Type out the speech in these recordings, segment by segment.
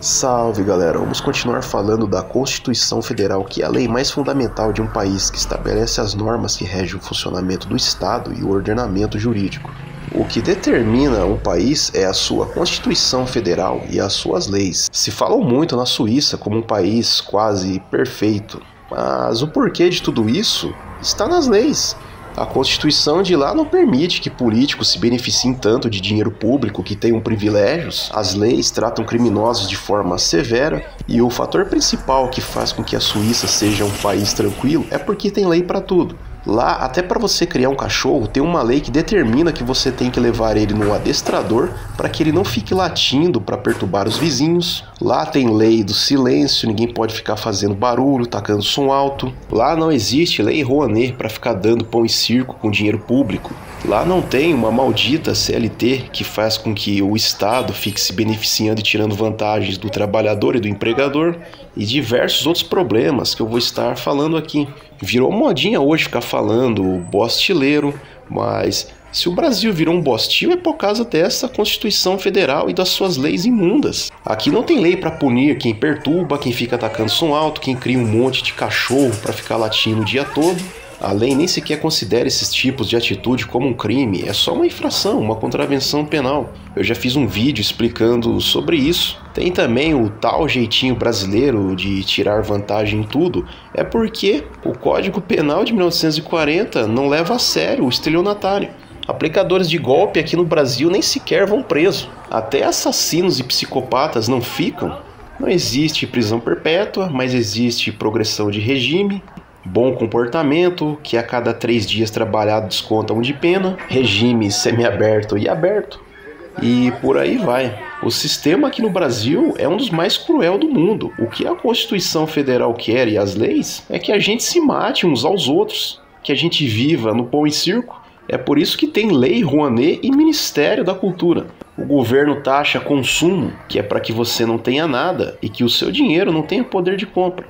Salve galera, vamos continuar falando da Constituição Federal, que é a lei mais fundamental de um país, que estabelece as normas que regem o funcionamento do Estado e o ordenamento jurídico. O que determina um país é a sua Constituição Federal e as suas leis. Se falam muito na Suíça como um país quase perfeito, mas o porquê de tudo isso está nas leis. A Constituição de lá não permite que políticos se beneficiem tanto de dinheiro público, que tenham privilégios. As leis tratam criminosos de forma severa, e o fator principal que faz com que a Suíça seja um país tranquilo é porque tem lei para tudo. Lá, até para você criar um cachorro, tem uma lei que determina que você tem que levar ele no adestrador para que ele não fique latindo para perturbar os vizinhos. Lá tem lei do silêncio, ninguém pode ficar fazendo barulho, tacando som alto. Lá não existe lei Rouanet para ficar dando pão e circo com dinheiro público. Lá não tem uma maldita CLT que faz com que o Estado fique se beneficiando e tirando vantagens do trabalhador e do empregador, e diversos outros problemas que eu vou estar falando aqui. Virou modinha hoje ficar falando bostileiro, mas se o Brasil virou um bostil é por causa dessa Constituição Federal e das suas leis imundas. Aqui não tem lei para punir quem perturba, quem fica atacando som alto, quem cria um monte de cachorro para ficar latindo o dia todo. A lei nem sequer considera esses tipos de atitude como um crime, é só uma infração, uma contravenção penal. Eu já fiz um vídeo explicando sobre isso. Tem também o tal jeitinho brasileiro de tirar vantagem em tudo, é porque o Código Penal de 1940 não leva a sério o estelionatário. Aplicadores de golpe aqui no Brasil nem sequer vão preso. Até assassinos e psicopatas não ficam. Não existe prisão perpétua, mas existe progressão de regime. Bom comportamento, que a cada 3 dias trabalhado desconta 1 de pena, regime semiaberto e aberto, e por aí vai. O sistema aqui no Brasil é um dos mais cruel do mundo. O que a Constituição Federal quer e as leis é que a gente se mate uns aos outros, que a gente viva no pão e circo. É por isso que tem lei Rouanet e Ministério da Cultura. O governo taxa consumo, que é para que você não tenha nada e que o seu dinheiro não tenha poder de compra.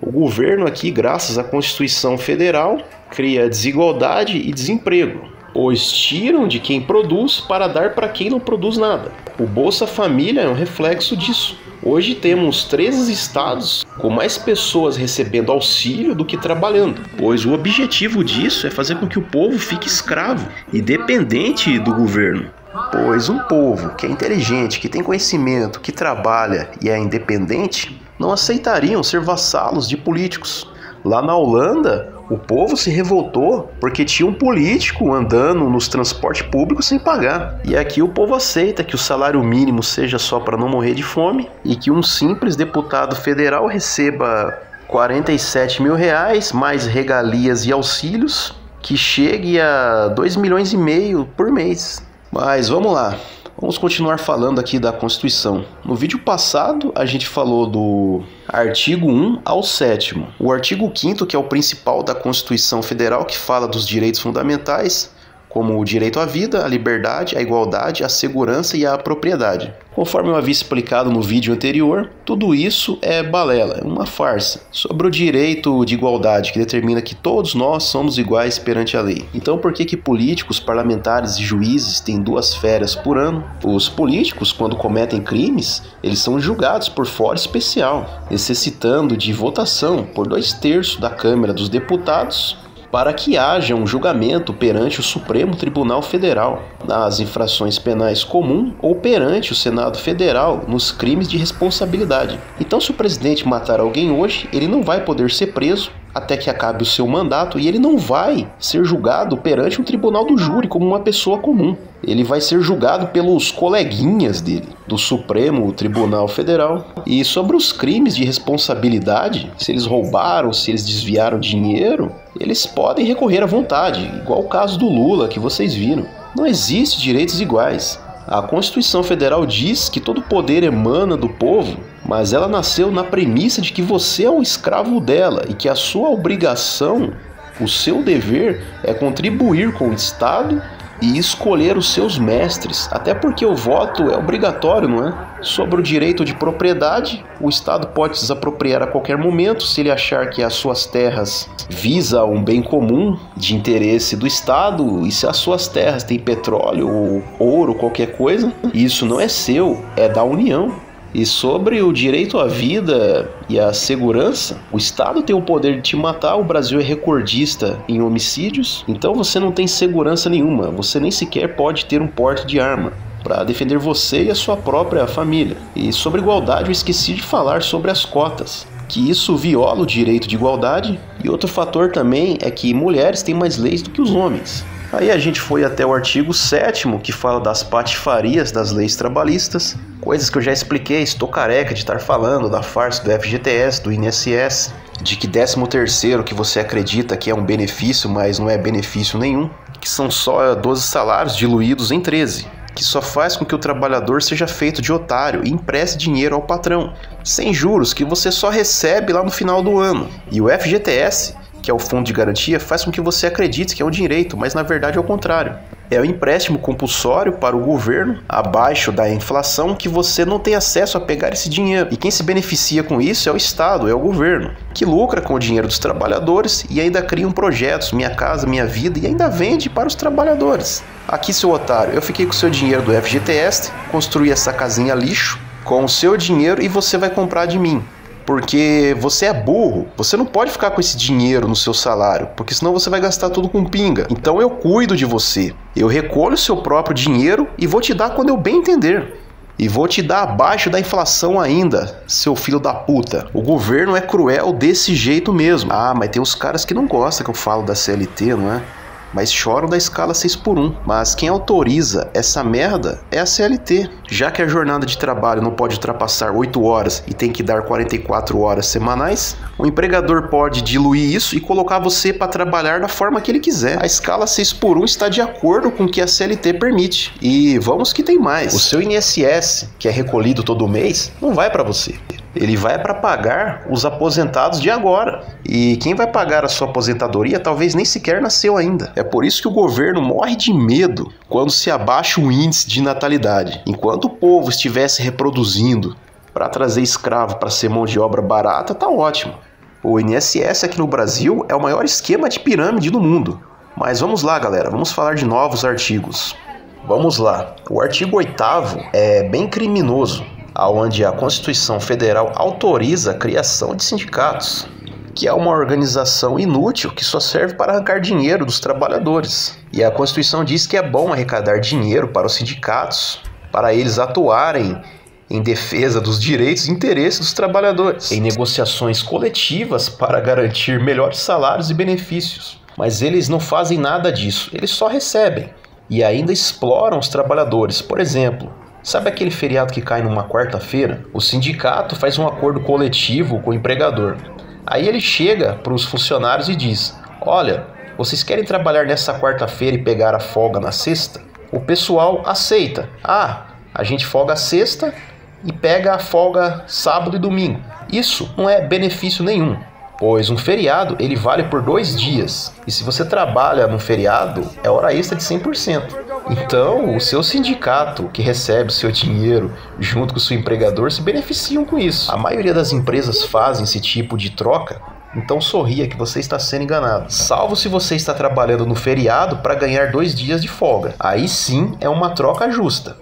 O governo aqui, graças à Constituição Federal, cria desigualdade e desemprego, pois tiram de quem produz para dar para quem não produz nada. O Bolsa Família é um reflexo disso. Hoje temos 13 estados com mais pessoas recebendo auxílio do que trabalhando, pois o objetivo disso é fazer com que o povo fique escravo e dependente do governo. Pois um povo que é inteligente, que tem conhecimento, que trabalha e é independente, não aceitariam ser vassalos de políticos. Lá na Holanda, o povo se revoltou porque tinha um político andando nos transportes públicos sem pagar. E aqui o povo aceita que o salário mínimo seja só para não morrer de fome e que um simples deputado federal receba R$47 mil, mais regalias e auxílios, que chegue a 2,5 milhões por mês. Mas vamos lá. Vamos continuar falando aqui da Constituição. No vídeo passado, a gente falou do artigo 1 ao 7º. O artigo 5º, que é o principal da Constituição Federal, que fala dos direitos fundamentais, como o direito à vida, à liberdade, à igualdade, à segurança e à propriedade. Conforme eu havia explicado no vídeo anterior, tudo isso é balela, é uma farsa, sobre o direito de igualdade, que determina que todos nós somos iguais perante a lei. Então por que políticos, parlamentares e juízes têm 2 férias por ano? Os políticos, quando cometem crimes, eles são julgados por fórum especial, necessitando de votação por 2/3 da Câmara dos Deputados, para que haja um julgamento perante o Supremo Tribunal Federal nas infrações penais comum ou perante o Senado Federal nos crimes de responsabilidade. Então, se o presidente matar alguém hoje, ele não vai poder ser preso até que acabe o seu mandato e ele não vai ser julgado perante um tribunal do júri como uma pessoa comum. Ele vai ser julgado pelos coleguinhas dele, do Supremo Tribunal Federal. E sobre os crimes de responsabilidade, se eles roubaram, se eles desviaram dinheiro, eles podem recorrer à vontade, igual o caso do Lula que vocês viram. Não existe direitos iguais. A Constituição Federal diz que todo poder emana do povo, mas ela nasceu na premissa de que você é um escravo dela e que a sua obrigação, o seu dever, é contribuir com o Estado e escolher os seus mestres, até porque o voto é obrigatório, não é? Sobre o direito de propriedade, o Estado pode desapropriar a qualquer momento se ele achar que as suas terras visam um bem comum de interesse do Estado, e se as suas terras têm petróleo, ouro, qualquer coisa, isso não é seu, é da União. E sobre o direito à vida e à segurança, o Estado tem o poder de te matar, o Brasil é recordista em homicídios, então você não tem segurança nenhuma, você nem sequer pode ter um porte de arma para defender você e a sua própria família. E sobre igualdade eu esqueci de falar sobre as cotas, que isso viola o direito de igualdade, e outro fator também é que mulheres têm mais leis do que os homens. Aí a gente foi até o artigo 7º, que fala das patifarias das leis trabalhistas, coisas que eu já expliquei, estou careca de estar falando, da farsa do FGTS, do INSS, de que 13º que você acredita que é um benefício, mas não é benefício nenhum, que são só 12 salários diluídos em 13, que só faz com que o trabalhador seja feito de otário e empreste dinheiro ao patrão, sem juros, que você só recebe lá no final do ano. E o FGTS, que é o fundo de garantia, faz com que você acredite que é um direito, mas na verdade é o contrário. É um empréstimo compulsório para o governo, abaixo da inflação, que você não tem acesso a pegar esse dinheiro. E quem se beneficia com isso é o Estado, é o governo, que lucra com o dinheiro dos trabalhadores e ainda cria projetos, Minha Casa Minha Vida, e ainda vende para os trabalhadores. Aqui, seu otário, eu fiquei com o seu dinheiro do FGTS, construí essa casinha lixo com o seu dinheiro e você vai comprar de mim. Porque você é burro, você não pode ficar com esse dinheiro no seu salário, porque senão você vai gastar tudo com pinga. Então eu cuido de você, eu recolho o seu próprio dinheiro e vou te dar quando eu bem entender. E vou te dar abaixo da inflação ainda, seu filho da puta. O governo é cruel desse jeito mesmo. Ah, mas tem uns caras que não gostam que eu falo da CLT, não é? Mas choram da escala 6x1. Mas quem autoriza essa merda é a CLT. Já que a jornada de trabalho não pode ultrapassar 8 horas e tem que dar 44 horas semanais, o empregador pode diluir isso e colocar você para trabalhar da forma que ele quiser. A escala 6x1 está de acordo com o que a CLT permite. E vamos que tem mais. O seu INSS, que é recolhido todo mês, não vai para você. Ele vai para pagar os aposentados de agora. E quem vai pagar a sua aposentadoria talvez nem sequer nasceu ainda. É por isso que o governo morre de medo quando se abaixa o índice de natalidade. Enquanto o povo estivesse reproduzindo para trazer escravo para ser mão de obra barata, tá ótimo. O INSS aqui no Brasil é o maior esquema de pirâmide do mundo. Mas vamos lá, galera, vamos falar de novos artigos. Vamos lá. O artigo 8º é bem criminoso, onde a Constituição Federal autoriza a criação de sindicatos, que é uma organização inútil que só serve para arrancar dinheiro dos trabalhadores. E a Constituição diz que é bom arrecadar dinheiro para os sindicatos, para eles atuarem em defesa dos direitos e interesses dos trabalhadores, em negociações coletivas para garantir melhores salários e benefícios. Mas eles não fazem nada disso, eles só recebem e ainda exploram os trabalhadores. Por exemplo, sabe aquele feriado que cai numa quarta-feira? O sindicato faz um acordo coletivo com o empregador. Aí ele chega para os funcionários e diz: olha, vocês querem trabalhar nessa quarta-feira e pegar a folga na sexta? O pessoal aceita. Ah, a gente folga a sexta e pega a folga sábado e domingo. Isso não é benefício nenhum, pois um feriado ele vale por 2 dias. E se você trabalha no feriado, é hora extra de 100%. Então, o seu sindicato, que recebe o seu dinheiro junto com o seu empregador, se beneficiam com isso. A maioria das empresas fazem esse tipo de troca, então sorria que você está sendo enganado. Salvo se você está trabalhando no feriado para ganhar 2 dias de folga. Aí sim é uma troca justa.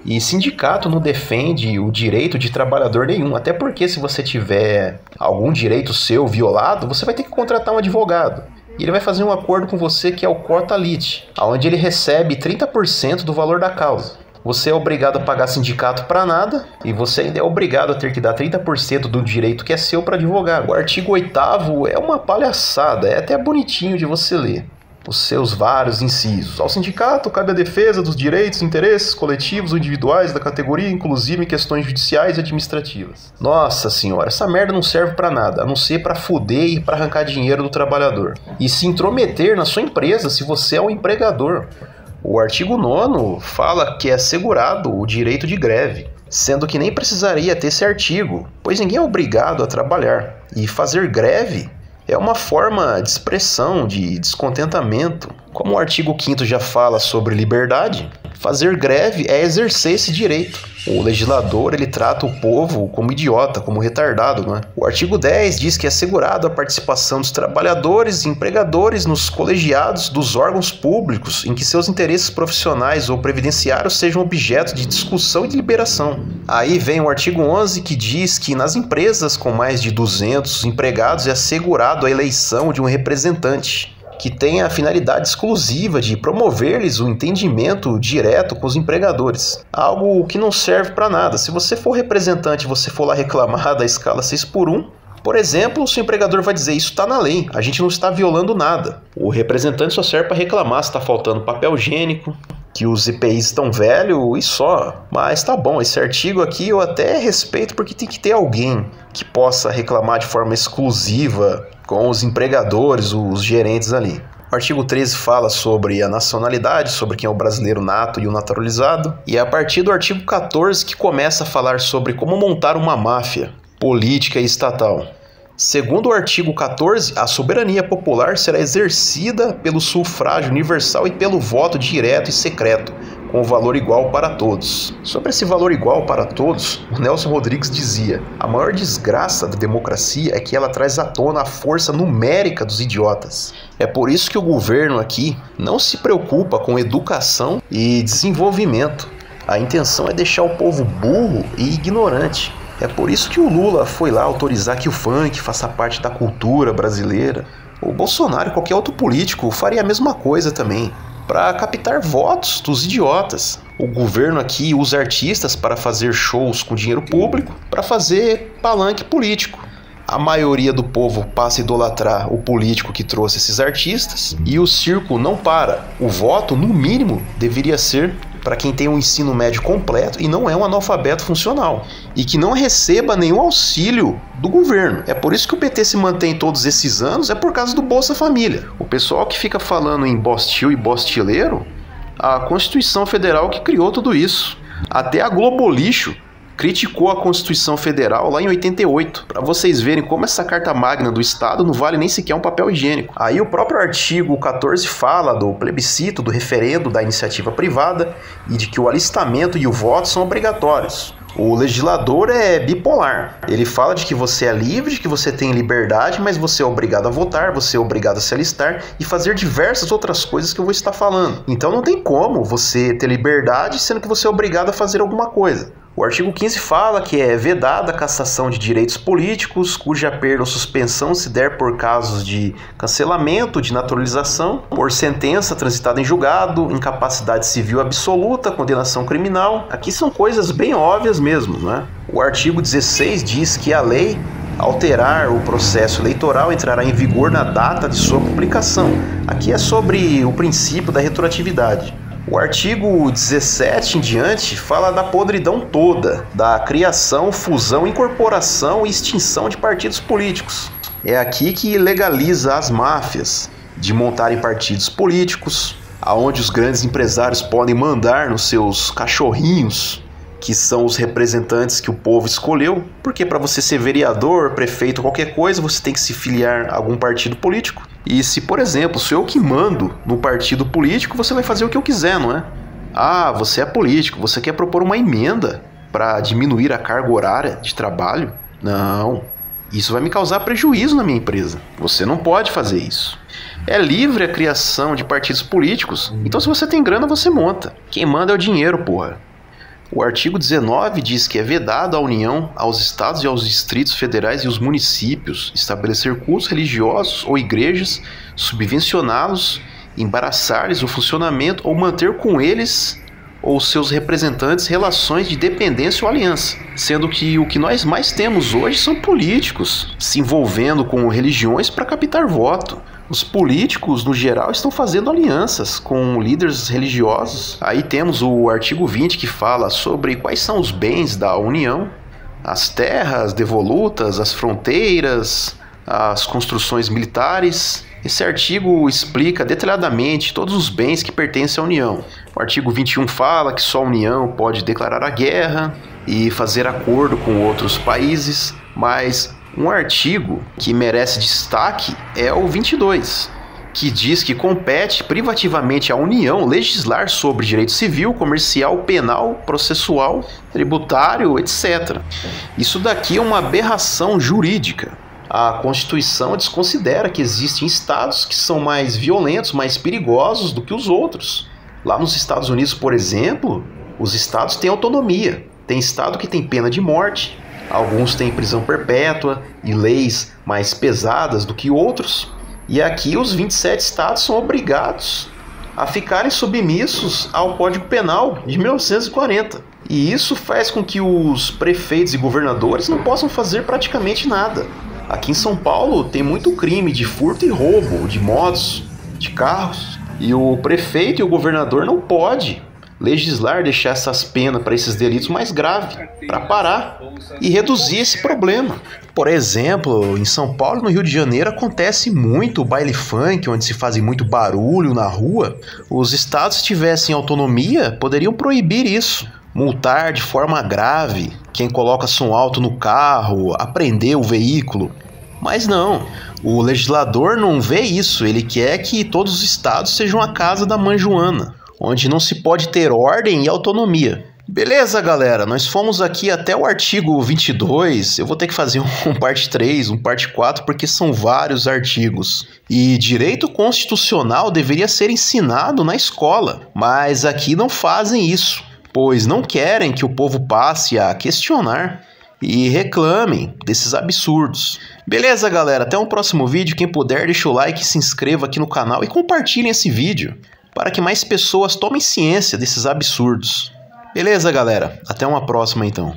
E sindicato não defende o direito de trabalhador nenhum, até porque se você tiver algum direito seu violado, você vai ter que contratar um advogado. E ele vai fazer um acordo com você que é o quota lite, onde ele recebe 30% do valor da causa. Você é obrigado a pagar sindicato para nada e você ainda é obrigado a ter que dar 30% do direito que é seu para advogado. O artigo 8º é uma palhaçada, é até bonitinho de você ler os seus vários incisos. Ao sindicato cabe a defesa dos direitos e interesses coletivos ou individuais da categoria, inclusive em questões judiciais e administrativas. Nossa senhora, essa merda não serve pra nada, a não ser pra fuder e pra arrancar dinheiro do trabalhador. E se intrometer na sua empresa se você é um empregador. O artigo 9º fala que é assegurado o direito de greve, sendo que nem precisaria ter esse artigo, pois ninguém é obrigado a trabalhar. E fazer greve é uma forma de expressão de descontentamento. Como o artigo 5º já fala sobre liberdade, Fazer greve é exercer esse direito. O legislador, ele trata o povo como idiota, como retardado, né? O artigo 10 diz que é assegurado a participação dos trabalhadores e empregadores nos colegiados dos órgãos públicos em que seus interesses profissionais ou previdenciários sejam objeto de discussão e deliberação. Aí vem o artigo 11 que diz que nas empresas com mais de 200 empregados é assegurado a eleição de um representante, que tem a finalidade exclusiva de promover-lhes o entendimento direto com os empregadores. Algo que não serve para nada. Se você for representante e você for lá reclamar da escala 6x1, por exemplo, o seu empregador vai dizer: isso está na lei, a gente não está violando nada. O representante só serve para reclamar se está faltando papel higiênico, que os EPIs estão velhos e só. Mas tá bom, esse artigo aqui eu até respeito porque tem que ter alguém que possa reclamar de forma exclusiva com os empregadores, os gerentes ali. O artigo 13 fala sobre a nacionalidade, sobre quem é o brasileiro nato e o naturalizado. E é a partir do artigo 14 que começa a falar sobre como montar uma máfia política e estatal. Segundo o artigo 14, a soberania popular será exercida pelo sufrágio universal e pelo voto direto e secreto, com valor igual para todos. Sobre esse valor igual para todos, o Nelson Rodrigues dizia: a maior desgraça da democracia é que ela traz à tona a força numérica dos idiotas. É por isso que o governo aqui não se preocupa com educação e desenvolvimento. A intenção é deixar o povo burro e ignorante. É por isso que o Lula foi lá autorizar que o funk faça parte da cultura brasileira. O Bolsonaro e qualquer outro político faria a mesma coisa também, para captar votos dos idiotas. O governo aqui usa artistas para fazer shows com dinheiro público, para fazer palanque político. A maioria do povo passa a idolatrar o político que trouxe esses artistas e o circo não para. O voto, no mínimo, deveria ser para quem tem um ensino médio completo e não é um analfabeto funcional, e que não receba nenhum auxílio do governo. É por isso que o PT se mantém todos esses anos, é por causa do Bolsa Família. O pessoal que fica falando em bostil e bostileiro, a Constituição Federal que criou tudo isso. Até a Globo Lixo criticou a Constituição Federal lá em 88, para vocês verem como essa carta magna do Estado não vale nem sequer um papel higiênico. Aí o próprio artigo 14 fala do plebiscito, do referendo, da iniciativa privada e de que o alistamento e o voto são obrigatórios. O legislador é bipolar. Ele fala de que você é livre, de que você tem liberdade, mas você é obrigado a votar, você é obrigado a se alistar e fazer diversas outras coisas que eu vou estar falando. Então não tem como você ter liberdade sendo que você é obrigado a fazer alguma coisa. O artigo 15 fala que é vedada a cassação de direitos políticos, cuja perda ou suspensão se der por casos de cancelamento, de naturalização, por sentença transitada em julgado, incapacidade civil absoluta, condenação criminal. Aqui são coisas bem óbvias mesmo, né? O artigo 16 diz que a lei alterar o processo eleitoral entrará em vigor na data de sua publicação. Aqui é sobre o princípio da retroatividade. O artigo 17 em diante fala da podridão toda, da criação, fusão, incorporação e extinção de partidos políticos. É aqui que legaliza as máfias de montarem partidos políticos, aonde os grandes empresários podem mandar nos seus cachorrinhos, que são os representantes que o povo escolheu, porque para você ser vereador, prefeito, qualquer coisa, você tem que se filiar a algum partido político. E se, por exemplo, sou eu que mando no partido político, você vai fazer o que eu quiser, não é? Ah, você é político, você quer propor uma emenda para diminuir a carga horária de trabalho? Não, isso vai me causar prejuízo na minha empresa. Você não pode fazer isso. É livre a criação de partidos políticos, então se você tem grana, você monta. Quem manda é o dinheiro, porra. O artigo 19 diz que é vedado à União, aos estados e aos distritos federais e os municípios estabelecer cultos religiosos ou igrejas, subvencioná-los, embaraçar-lhes o funcionamento ou manter com eles ou seus representantes relações de dependência ou aliança, sendo que o que nós mais temos hoje são políticos se envolvendo com religiões para captar voto. Os políticos, no geral, estão fazendo alianças com líderes religiosos. Aí temos o artigo 20 que fala sobre quais são os bens da União, as terras devolutas, as fronteiras, as construções militares. Esse artigo explica detalhadamente todos os bens que pertencem à União. O artigo 21 fala que só a União pode declarar a guerra e fazer acordo com outros países, mas um artigo que merece destaque é o 22, que diz que compete privativamente à União legislar sobre direito civil, comercial, penal, processual, tributário, etc. Isso daqui é uma aberração jurídica. A Constituição desconsidera que existem estados que são mais violentos, mais perigosos do que os outros. Lá nos Estados Unidos, por exemplo, os estados têm autonomia. Tem estado que tem pena de morte, alguns têm prisão perpétua e leis mais pesadas do que outros. E aqui os 27 estados são obrigados a ficarem submissos ao Código Penal de 1940. E isso faz com que os prefeitos e governadores não possam fazer praticamente nada. Aqui em São Paulo tem muito crime de furto e roubo de motos, de carros. E o prefeito e o governador não podem legislar, deixar essas penas para esses delitos mais graves, para parar e reduzir esse problema. Por exemplo, em São Paulo e no Rio de Janeiro acontece muito baile funk, onde se faz muito barulho na rua. Os estados, se tivessem autonomia, poderiam proibir isso, multar de forma grave quem coloca som alto no carro, apreender o veículo. Mas não, o legislador não vê isso, ele quer que todos os estados sejam a casa da mãe Joana, onde não se pode ter ordem e autonomia. Beleza, galera, nós fomos aqui até o artigo 22, eu vou ter que fazer um parte 3, um parte 4, porque são vários artigos. E direito constitucional deveria ser ensinado na escola, mas aqui não fazem isso, pois não querem que o povo passe a questionar e reclamem desses absurdos. Beleza, galera, até um próximo vídeo, quem puder deixa o like, se inscreva aqui no canal e compartilhem esse vídeo, para que mais pessoas tomem ciência desses absurdos. Beleza, galera? Até uma próxima, então.